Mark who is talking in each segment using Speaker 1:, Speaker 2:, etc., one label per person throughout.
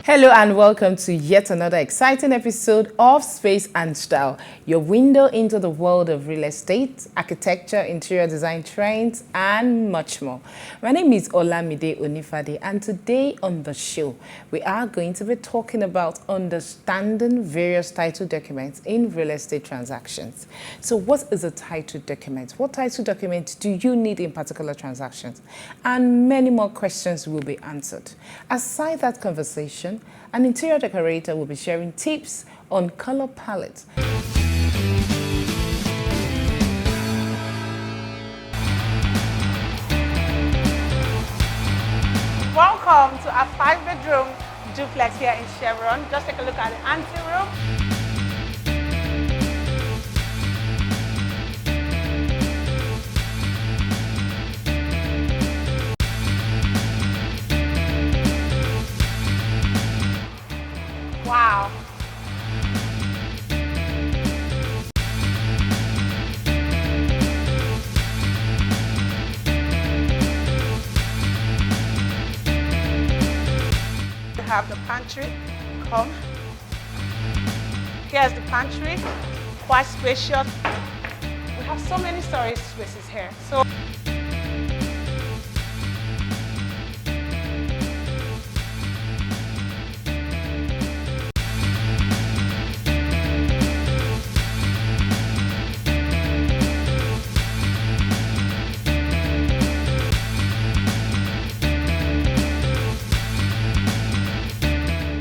Speaker 1: Hello and welcome to yet another exciting episode of Space and Style, your window into the world of real estate, architecture, interior design trends, and much more. My name is Olamide Onifade, and today on the show, we are going to be talking about understanding various title documents in real estate transactions. So what is a title document? What title document do you need in particular transactions? And many more questions will be answered. Aside that conversation, an interior decorator will be sharing tips on color palette.
Speaker 2: Welcome to our 5-bedroom duplex here in Chevron. Just take a look at the anteroom. Wow. We have the pantry. Come. Here's the pantry. Quite spacious. We have so many storage spaces here. So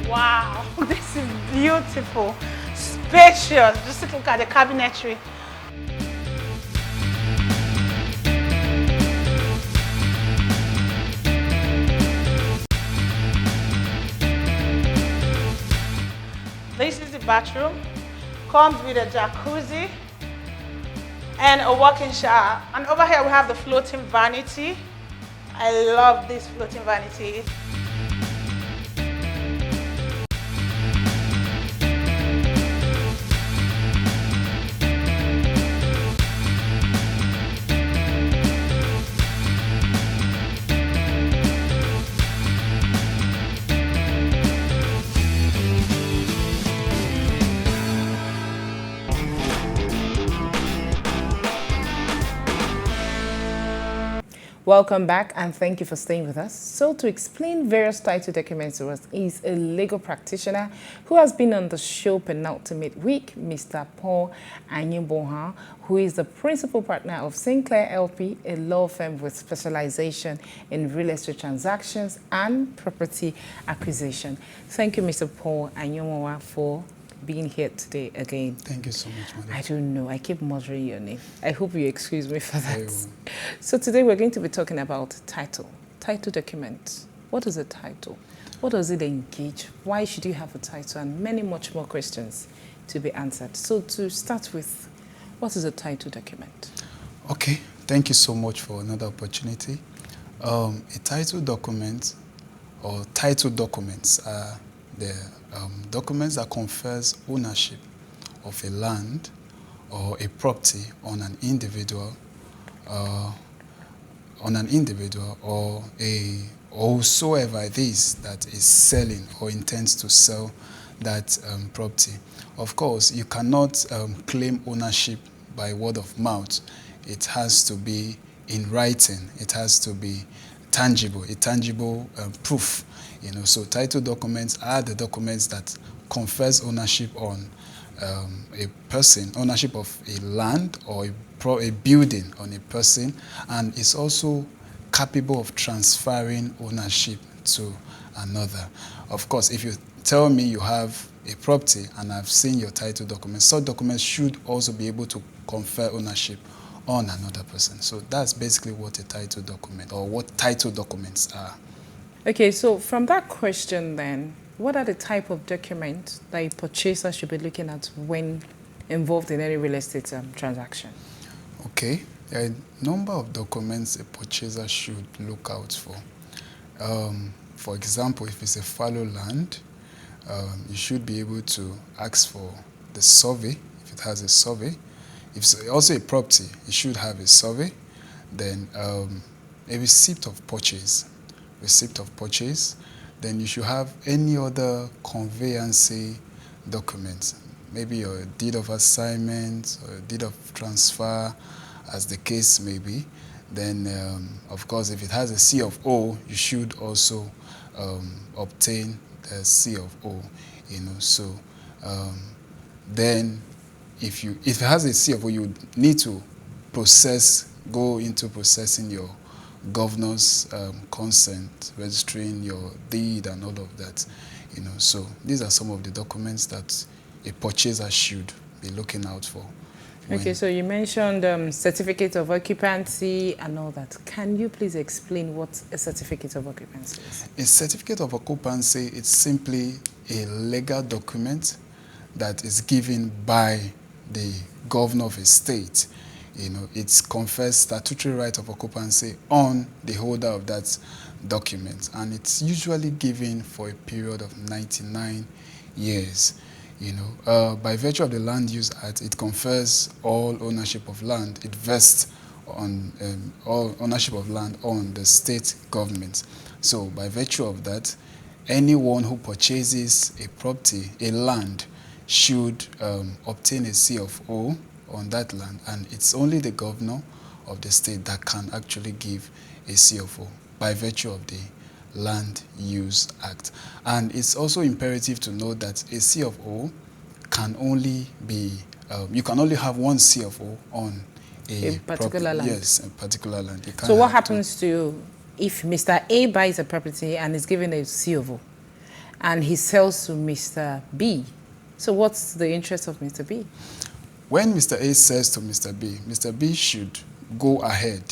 Speaker 2: wow, this is beautiful, spacious. Just look at the cabinetry. This is the bathroom. Comes with a jacuzzi and a walk-in shower. And over here we have the floating vanity. I love this floating vanity.
Speaker 1: Welcome back and thank you for staying with us. So to explain various title documents to us is a legal practitioner who has been on the show penultimate week, Mr. Paul Anyinbowa, who is the principal partner of Sinclair LP, a law firm with specialization in real estate transactions and property acquisition. Thank you, Mr. Paul Anyinbowa, for being here today again.
Speaker 3: Thank you so much, madam.
Speaker 1: I don't know. I keep muttering your name. I hope you excuse me for that. So today we're going to be talking about title document. What is a title? What does it engage? Why should you have a title? And many much more questions to be answered. So to start with, what is a title document?
Speaker 3: Okay, thank you so much for another opportunity. A title document or title documents are the documents that confers ownership of a land or a property on an individual or whosoever it is that is selling or intends to sell that property. Of course, you cannot claim ownership by word of mouth. It has to be in writing. It has to be tangible, a tangible proof. So title documents are the documents that confers ownership on a person, ownership of a land or a building on a person, and it's also capable of transferring ownership to another. Of course, if you tell me you have a property and I've seen your title document, such documents should also be able to confer ownership on another person. So that's basically what a title document or what title documents are.
Speaker 1: Okay, so from that question then, what are the type of documents that a purchaser should be looking at when involved in any real estate transaction?
Speaker 3: Okay, there are a number of documents a purchaser should look out for. For example, if it's a fallow land, you should be able to ask for the survey, if it has a survey. If it's also a property, it should have a survey. Then a receipt of purchase. then you should have any other conveyancy documents, maybe your deed of assignment or deed of transfer, as the case may be. Then, of course, if it has a C of O, you should also obtain the C of O. So then if it has a C of O, you need to go into processing your governor's consent, registering your deed and all of that. So these are some of the documents that a purchaser should be looking out for.
Speaker 1: Okay, so you mentioned certificate of occupancy and all that. Can you please explain what a certificate of occupancy is?
Speaker 3: A certificate of occupancy is simply a legal document that is given by the governor of a state. It confers statutory right of occupancy on the holder of that document, and it's usually given for a period of 99 years. By virtue of the Land Use Act, it confers all ownership of land. It vests on all ownership of land on the state government. So by virtue of that, anyone who purchases a property, a land, should obtain a C of O on that land, and it's only the governor of the state that can actually give a C of O by virtue of the Land Use Act. And it's also imperative to note that a C of O can only be, you can only have one C of O on a
Speaker 1: particular land.
Speaker 3: Yes, a particular land.
Speaker 1: So what happens to if Mr. A buys a property and is given a C of O and he sells to Mr. B? So what's the interest of Mr. B?
Speaker 3: When Mr. A says to Mr. B should go ahead.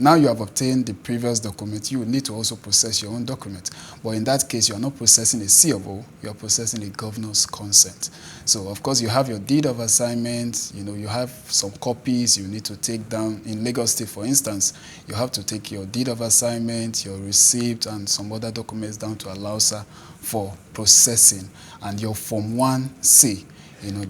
Speaker 3: Now you have obtained the previous document, you will need to also process your own document. But in that case, you are not processing a C of O, you are processing a governor's consent. So, of course, you have your deed of assignment, you have some copies you need to take down. In Lagos State, for instance, you have to take your deed of assignment, your receipt, and some other documents down to Alausa for processing, and your Form 1C.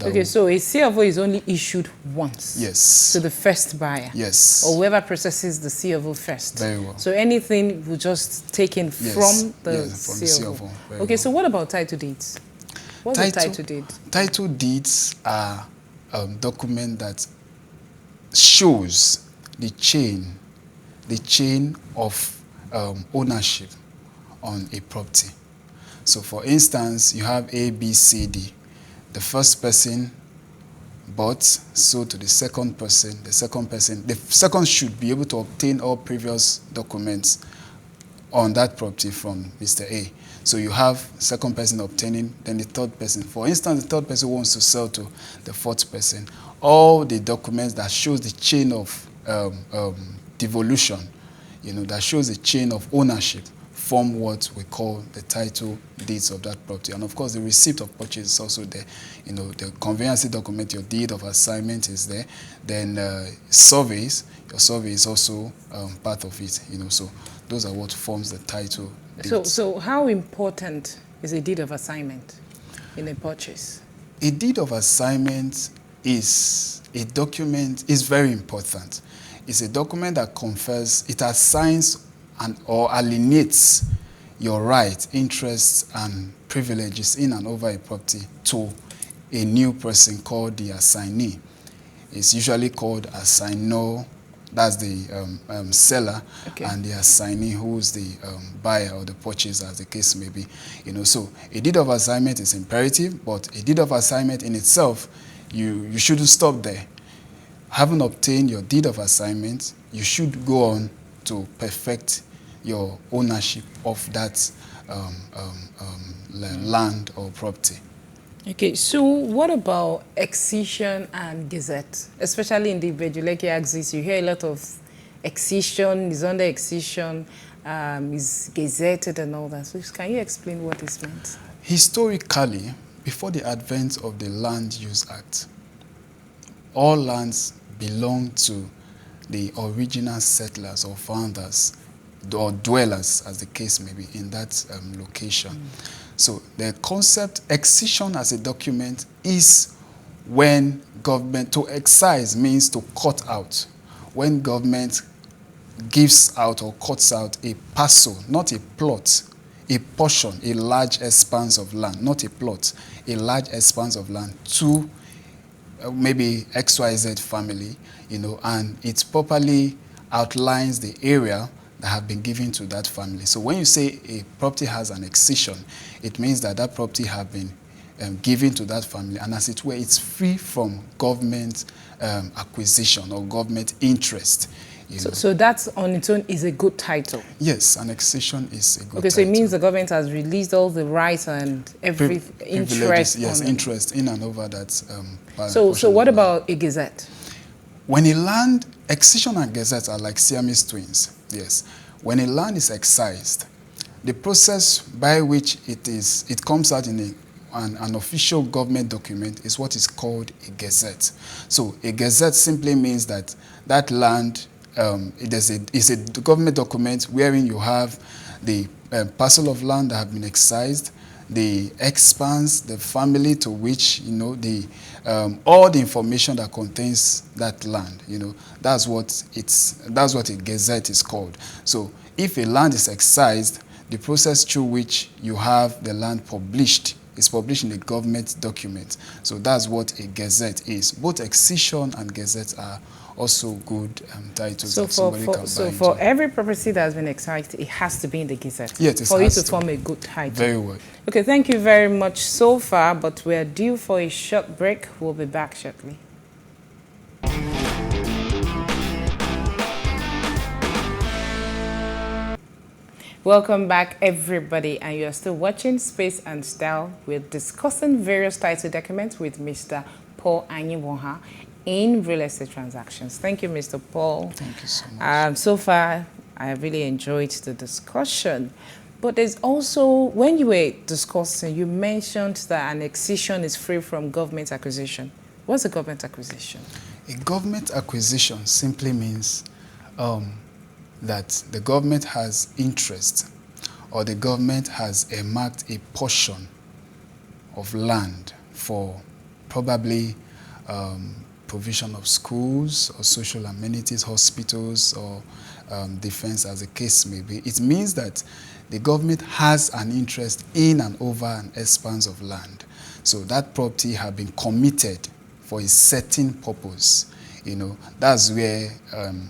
Speaker 1: Okay, so a C of O is only issued once.
Speaker 3: Yes.
Speaker 1: To the first buyer.
Speaker 3: Yes.
Speaker 1: Or whoever processes the C of O first.
Speaker 3: Very well.
Speaker 1: So anything will just taken from the C of O. Okay, so what about title deeds? What's a title deed?
Speaker 3: Title deeds are document that shows the chain of ownership on a property. So, for instance, you have A, B, C, D. The first person bought, sold to the second person. The second should be able to obtain all previous documents on that property from Mr. A. So you have second person obtaining, then the third person. For instance, the third person wants to sell to the fourth person. All the documents that shows the chain of devolution, that shows the chain of ownership, form what we call the title deeds of that property. And of course, the receipt of purchase is also there. The conveyancing document, your deed of assignment is there. Then surveys, your survey is also part of it. So those are what forms the title deeds.
Speaker 1: So how important is a deed of assignment in a purchase?
Speaker 3: A deed of assignment is a document, is very important. It's a document that confers, it assigns or alienates your rights, interests, and privileges in and over a property to a new person called the assignee. It's usually called assignor, that's the seller, okay, and the assignee, who's the buyer or the purchaser, as the case may be. So a deed of assignment is imperative, but a deed of assignment in itself, you shouldn't stop there. Having obtained your deed of assignment, you should go on to perfect your ownership of that land or property. Okay,
Speaker 1: so what about excision and gazette? Especially in the Bejuleke axis, you hear a lot of excision, is under excision, is gazetted and all that. So can you explain what this means?
Speaker 3: Historically, before the advent of the Land Use Act, all lands belonged to the original settlers or founders or dwellers, as the case may be, in that location. So the concept, excision as a document, is when government, to excise means to cut out. When government gives out or cuts out a parcel, not a plot, a portion, a large expanse of land, not a plot, a large expanse of land to maybe XYZ family, and it properly outlines the area that have been given to that family. So when you say a property has an excision, it means that that property have been given to that family, and as it were, it's free from government acquisition or government interest.
Speaker 1: So that's on its own is a good title?
Speaker 3: Yes, an excision is a good title.
Speaker 1: Okay, so it means the government has released all the rights and every interest.
Speaker 3: Yes, interest in and over that.
Speaker 1: So what about a gazette?
Speaker 3: When a land, excision and gazette are like Siamese twins. Yes. When a land is excised, the process by which it comes out in an official government document is what is called a gazette. So a gazette simply means that that land is a government document wherein you have the parcel of land that have been excised, the expanse, the family to which all the information that contains that land. That's what a gazette is called. So if a land is excised, the process through which you have the land published is published in a government document. So that's what a gazette is. Both excision and gazette are also good titles that somebody can buy into.
Speaker 1: So for every property that has been excised, it has to be in the gazette
Speaker 3: for
Speaker 1: you to form a good title.
Speaker 3: Very well.
Speaker 1: Okay, thank you very much so far, but we're due for a short break. We'll be back shortly. Welcome back, everybody, and you're still watching Space and Style. We're discussing various title documents with Mr. Paul Anyinbowa in real estate transactions. Thank you, Mr. Paul.
Speaker 3: Thank you so much.
Speaker 1: So far, I have really enjoyed the discussion. But there's also, when you were discussing, you mentioned that an excision is free from government acquisition. What's a government acquisition?
Speaker 3: A government acquisition simply means that the government has interest, or the government has earmarked a portion of land for probably provision of schools or social amenities, hospitals, or defense, as the case may be. It means that the government has an interest in and over an expanse of land. So that property has been committed for a certain purpose. That's where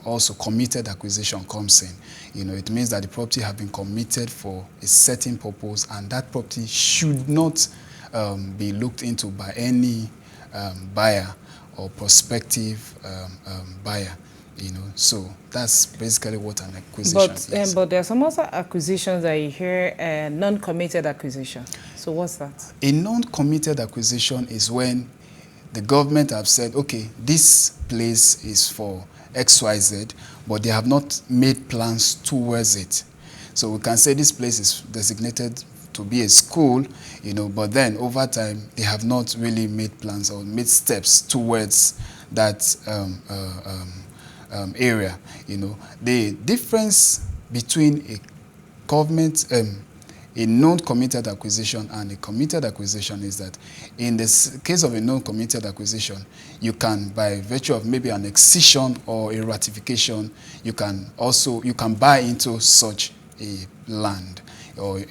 Speaker 3: also committed acquisition comes in. It means that the property has been committed for a certain purpose, and that property should not be looked into by any buyer or prospective buyer. So that's basically what an acquisition is.
Speaker 1: But there are some other acquisitions that you hear, non-committed acquisition. So what's that?
Speaker 3: A non-committed acquisition is when the government have said, okay, this place is for XYZ, but they have not made plans towards it. So we can say this place is designated to be a school, but then over time they have not really made plans or made steps towards that area. The difference between a government, a non-committed acquisition and a committed acquisition is that in the case of a non-committed acquisition, you can, by virtue of maybe an excision or a ratification, you can buy into such a land, or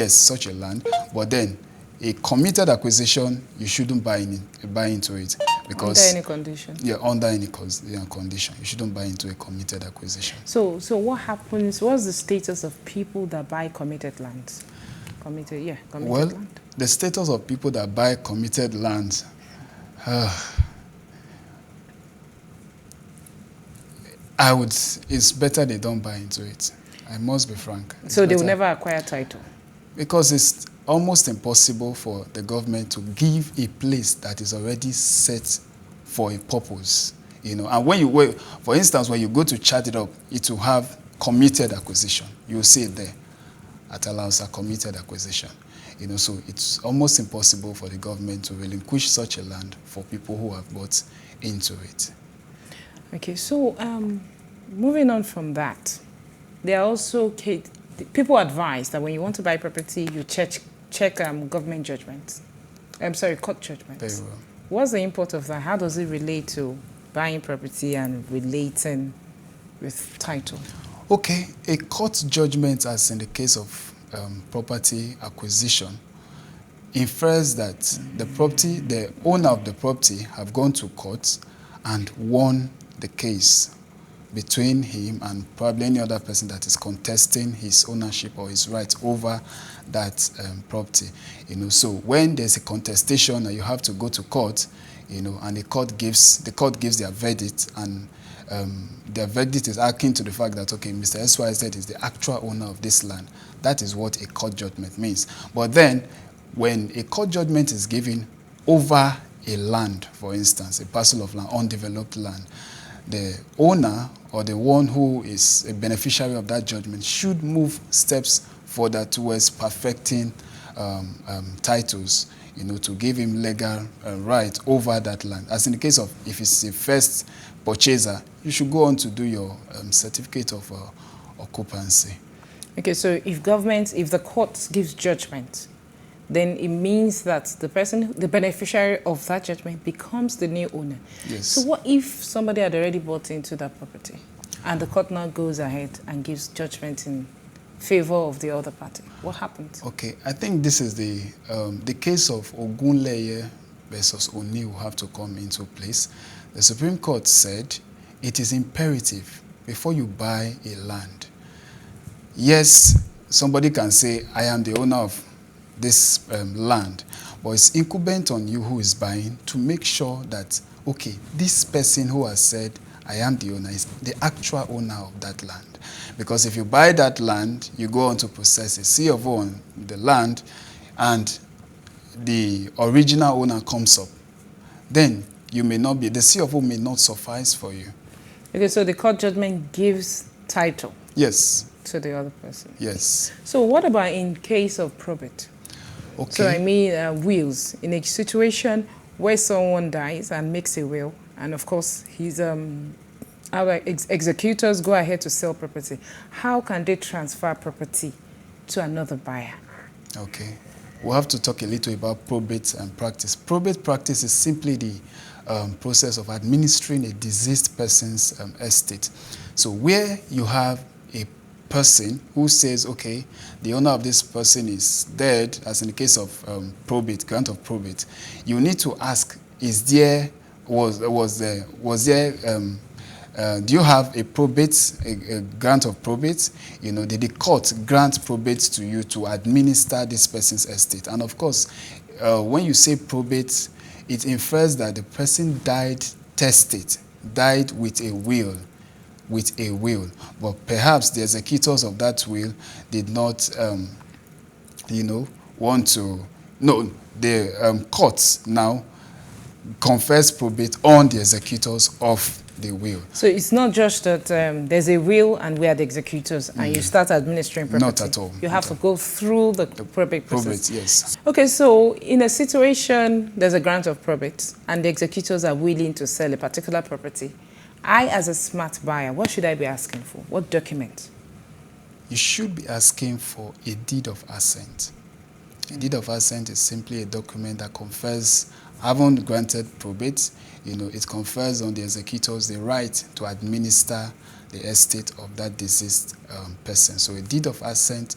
Speaker 3: such a land. But then a committed acquisition, you shouldn't buy into it, because
Speaker 1: under any condition.
Speaker 3: Yeah, under any condition, you shouldn't buy into a committed acquisition.
Speaker 1: So what happens? What's the status of people that buy committed lands? Committed land.
Speaker 3: The status of people that buy committed lands, it's better they don't buy into it. I must be frank.
Speaker 1: So they will never acquire title? Because
Speaker 3: it's almost impossible for the government to give a place that is already set for a purpose. And when you, for instance, when you go to chart it up, it will have committed acquisition. You will see it there. It allows a committed acquisition. So it's almost impossible for the government to relinquish such a land for people who have bought into it.
Speaker 1: Okay, so moving on from that, there are also people advise that when you want to buy property, you check government judgments. Court judgments.
Speaker 3: Very well.
Speaker 1: What's the import of that? How does it relate to buying property and relating with title?
Speaker 3: Okay, a court judgment, as in the case of property acquisition infers that the owner of the property have gone to court and won the case between him and probably any other person that is contesting his ownership or his rights over that property. So when there's a contestation and you have to go to court, and the court gives their verdict, and their verdict is akin to the fact that, okay, Mr. XYZ is the actual owner of this land. That is what a court judgment means. But then, when a court judgment is given over a land, for instance, a parcel of land, undeveloped land, the owner or the one who is a beneficiary of that judgment should move steps further towards perfecting titles, to give him legal right over that land. As in the case of, if it's a first purchaser, you should go on to do your certificate of occupancy.
Speaker 1: Okay, so if the court gives judgment, then it means that the beneficiary of that judgment becomes the new owner.
Speaker 3: Yes.
Speaker 1: So what if somebody had already bought into that property and the court now goes ahead and gives judgment in favor of the other party? What happens? Okay,
Speaker 3: I think this is the case of Ogunleye versus Oni will have to come into place. The Supreme Court said it is imperative before you buy a land. Yes, somebody can say, I am the owner of this land, but it's incumbent on you who is buying to make sure that, okay, this person who has said, I am the owner, is the actual owner of that land. Because if you buy that land, you go on to possess a C of O on the land, and the original owner comes up, then the C of O may not suffice for you.
Speaker 1: Okay, so the court judgment gives title.
Speaker 3: Yes.
Speaker 1: To the other person.
Speaker 3: Yes.
Speaker 1: So what about in case of probate?
Speaker 3: Okay.
Speaker 1: So I mean wills. In a situation where someone dies and makes a will, and of course our executors go ahead to sell property, how can they transfer property to another buyer? Okay.
Speaker 3: We'll have to talk a little about probate and practice. Probate practice is simply the process of administering a deceased person's estate. So where you have a person who says, okay, the owner of this person is dead, as in the case of probate, grant of probate, you need to ask, do you have a probate, a grant of probate? Did the court grant probate to you to administer this person's estate? And of course, when you say probate, it infers that the person died testate, died with a will. But perhaps the executors of that will did not, want to. No, the courts now confers probate on the executors of the will.
Speaker 1: So it's not just that there's a will and we are the executors and you start administering property.
Speaker 3: Not at all.
Speaker 1: You have to go through the probate process.
Speaker 3: Probate, yes.
Speaker 1: Okay, so in a situation, there's a grant of probate and the executors are willing to sell a particular property. I, as a smart buyer, what should I be asking for? What document?
Speaker 3: You should be asking for a deed of assent. A deed of assent is simply a document that confers, having granted probate, it confers on the executors the right to administer the estate of that deceased person. So a deed of assent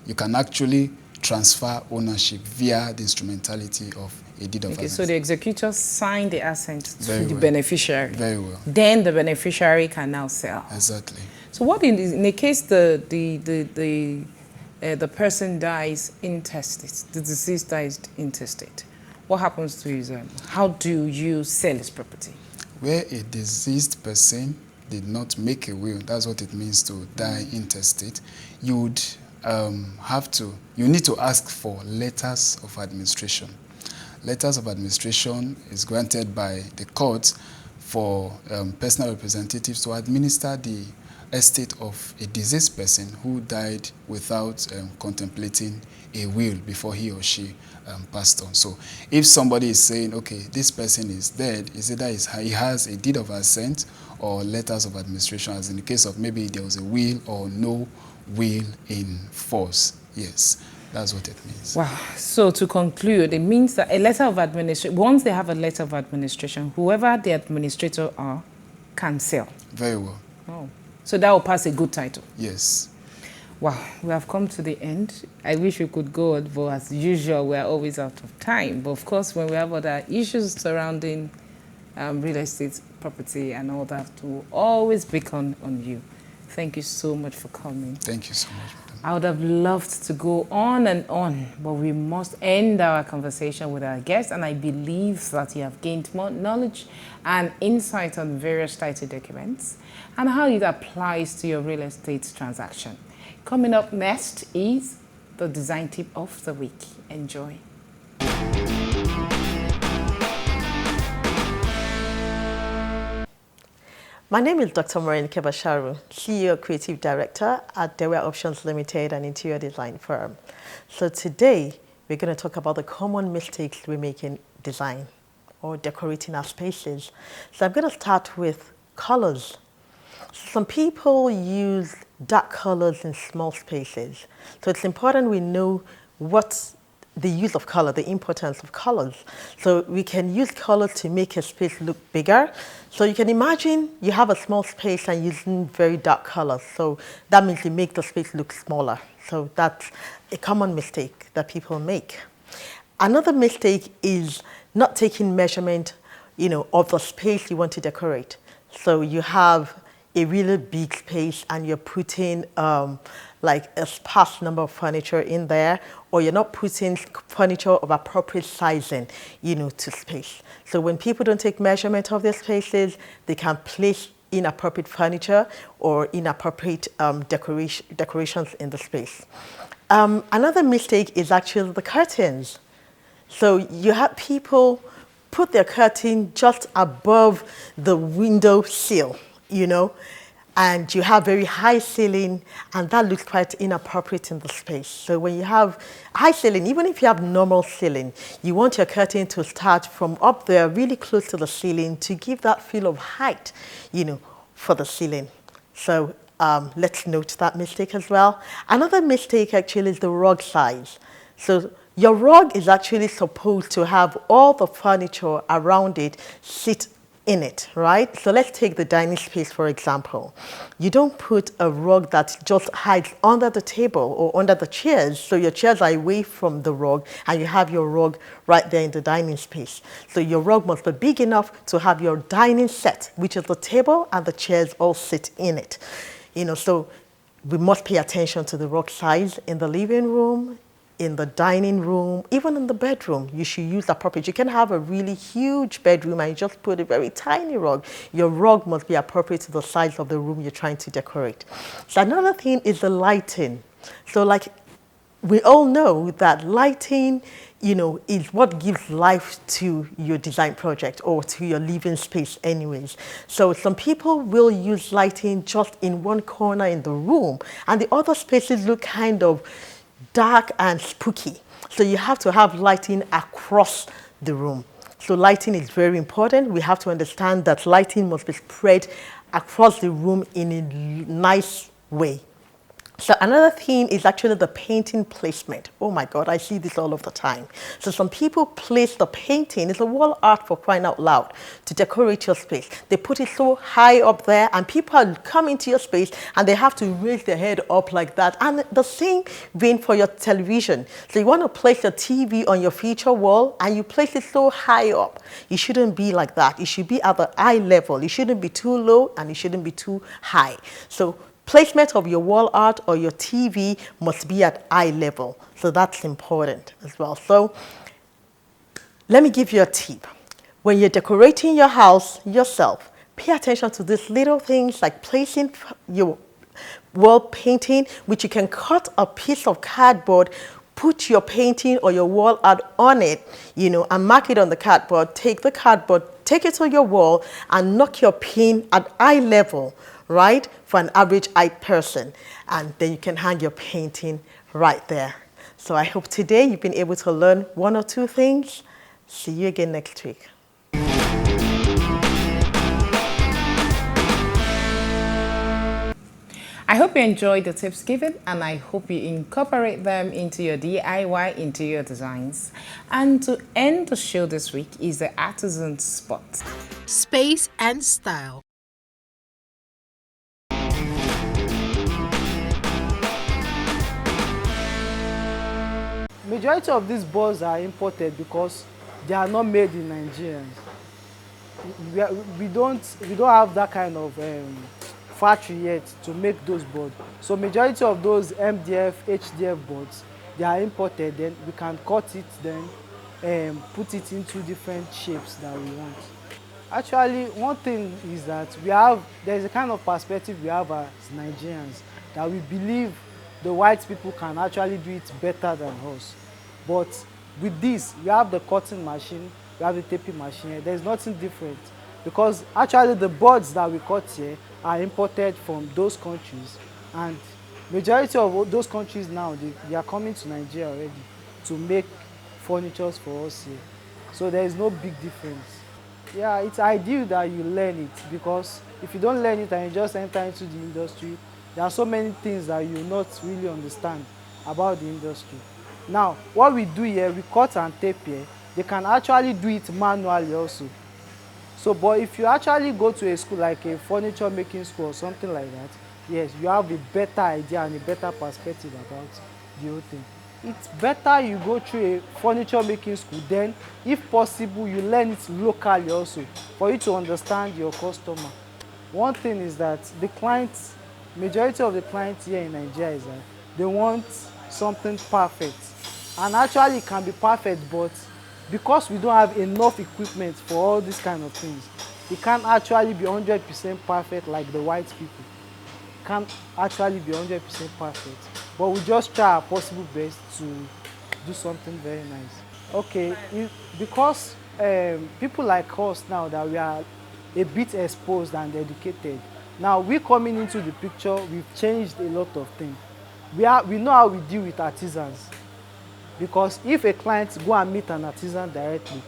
Speaker 3: you can actually transfer ownership via the instrumentality of a deed of assent.
Speaker 1: So the executors sign the assent to the beneficiary.
Speaker 3: Very well.
Speaker 1: Then the beneficiary can now sell.
Speaker 3: Exactly.
Speaker 1: So what in the case the person dies intestate, the deceased dies intestate, what happens to his how do you sell his property?
Speaker 3: Where a deceased person did not make a will, that's what it means to die intestate, you would you need to ask for letters of administration. Letters of administration is granted by the court for personal representatives to administer the estate of a deceased person who died without contemplating a will before he or she passed on. So if somebody is saying, okay, this person is dead, is either he has a deed of assent or letters of administration, as in the case of maybe there was a will or no will in force. Yes, that's what it means.
Speaker 1: Wow. So to conclude, it means that a letter of administration, once they have a letter of administration, whoever the administrator can sell.
Speaker 3: Very well.
Speaker 1: Oh. So that will pass a good title.
Speaker 3: Yes.
Speaker 1: Wow, we have come to the end. I wish we could go on, but as usual, we're always out of time. But of course, when we have other issues surrounding real estate, property, and all that, we'll always beacon on you. Thank you so much for coming.
Speaker 3: Thank you so much, madam.
Speaker 1: I would have loved to go on, but we must end our conversation with our guest, and I believe that you have gained more knowledge and insight on various title documents and how it applies to your real estate transaction. Coming up next is the design tip of the week. Enjoy.
Speaker 4: My name is Dr. Maureen Kebasharu, CEO Creative Director at Dewey Options Limited, an interior design firm. So today, we're going to talk about the common mistakes we make in design or decorating our spaces. So I'm going to start with colors. Some people use dark colors in small spaces. So it's important we know what the use of color, the importance of colors. So we can use colors to make a space look bigger. So you can imagine you have a small space and using very dark colors. So that means you make the space look smaller. So that's a common mistake that people make. Another mistake is not taking measurement, of the space you want to decorate. So you have a really big space and you're putting like a sparse number of furniture in there, or you're not putting furniture of appropriate sizing, to space. So when people don't take measurement of their spaces, they can place inappropriate furniture or inappropriate decorations in the space. Another mistake is actually the curtains. So you have people put their curtain just above the window sill, and you have very high ceiling, and that looks quite inappropriate in the space. So when you have high ceiling, even if you have normal ceiling, you want your curtain to start from up there, really close to the ceiling, to give that feel of height, for the ceiling. So let's note that mistake as well. Another mistake actually is the rug size. So your rug is actually supposed to have all the furniture around it sit in it, right? So let's take the dining space, for example. You don't put a rug that just hides under the table or under the chairs, so your chairs are away from the rug and you have your rug right there in the dining space. So your rug must be big enough to have your dining set, which is the table and the chairs all sit in it. So we must pay attention to the rug size in the living room, in the dining room, even in the bedroom. You should use appropriate. You can have a really huge bedroom and you just put a very tiny rug. Your rug must be appropriate to the size of the room you're trying to decorate. So another thing is the lighting. So like we all know that lighting, is what gives life to your design project or to your living space anyways. So some people will use lighting just in one corner in the room and the other spaces look kind of dark and spooky. So you have to have lighting across the room. So lighting is very important. We have to understand that lighting must be spread across the room in a nice way. So another thing is actually the painting placement. Oh my God, I see this all of the time. So some people place the painting, it's a wall art for crying out loud, to decorate your space. They put it so high up there and people come into your space and they have to raise their head up like that. And the same vein for your television. So you want to place your TV on your feature wall and you place it so high up. It shouldn't be like that. It should be at the eye level. It shouldn't be too low and it shouldn't be too high. So placement of your wall art or your TV must be at eye level. So that's important as well. So let me give you a tip. When you're decorating your house yourself, pay attention to these little things like placing your wall painting, which you can cut a piece of cardboard, put your painting or your wall art on it, and mark it on the cardboard. Take the cardboard, take it to your wall and knock your pin at eye level, right, for an average eye person. And then you can hang your painting right there. So I hope today you've been able to learn one or two things. See you again next week.
Speaker 1: I hope you enjoyed the tips given and I hope you incorporate them into your DIY interior designs. And to end the show this week is the Artisan Spot.
Speaker 5: Space and style.
Speaker 6: majority of these boards are imported because they are not made in Nigeria. We don't have that kind of factory yet to make those boards. So majority of those MDF, HDF boards, they are imported. Then we can cut it, then put it into different shapes that we want. Actually, one thing is that there's a kind of perspective we have as Nigerians that we believe the white people can actually do it better than us. But with this, we have the cutting machine, we have the taping machine. There's nothing different because actually the boards that we cut here are imported from those countries, and majority of those countries now they are coming to Nigeria already to make furniture for us here. So there is no big difference. Yeah, it's ideal that you learn it because if you don't learn it and you just enter into the industry, there are so many things that you will not really understand about the industry. Now, what we do here, we cut and tape here. They can actually do it manually also. So, but if you actually go to a school like a furniture making school or something like that, yes, you have a better idea and a better perspective about the whole thing. It's better you go through a furniture making school, then if possible you learn it locally also for you to understand your customer. One thing is that the clients, majority of the clients here in Nigeria is that they want something perfect, and actually it can be perfect, but because we don't have enough equipment for all these kind of things, it can't actually be 100% perfect like the white people. It can't actually be 100% perfect, but we just try our possible best to do something very nice. Okay, because people like us now that we are a bit exposed and educated, now we coming into the picture, we've changed a lot of things. We know how we deal with artisans, because if a client go and meet an artisan directly,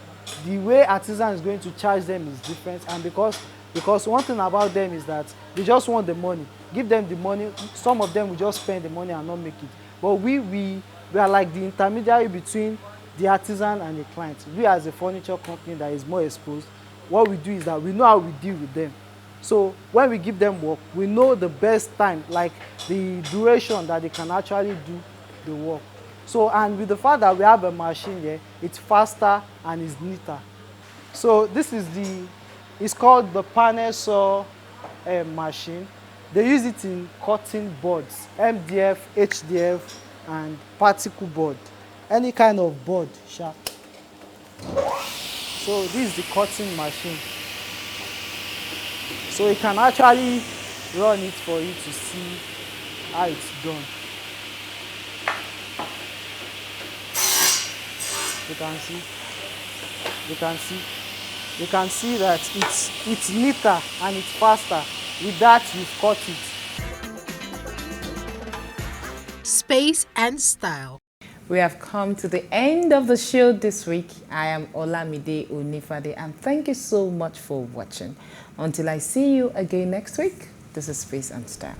Speaker 6: the way artisan is going to charge them is different, and because one thing about them is that they just want the money. Give them the money, some of them will just spend the money and not make it. But we are like the intermediary between the artisan and the client. We as a furniture company that is more exposed, what we do is that we know how we deal with them. So when we give them work, we know the best time, like the duration that they can actually do the work. So, and with the fact that we have a machine here, it's faster and it's neater. So this is it's called the panel saw machine. They use it in cutting boards, MDF, HDF, and particle board. Any kind of board, sharp. So this is the cutting machine. So you can actually run it for you to see how it's done. You can see that it's neater and it's faster. With that, you've cut it.
Speaker 5: Space and style.
Speaker 1: We have come to the end of the show this week. I am Olamide Onifade, and thank you so much for watching. Until I see you again next week, this is Space and Style.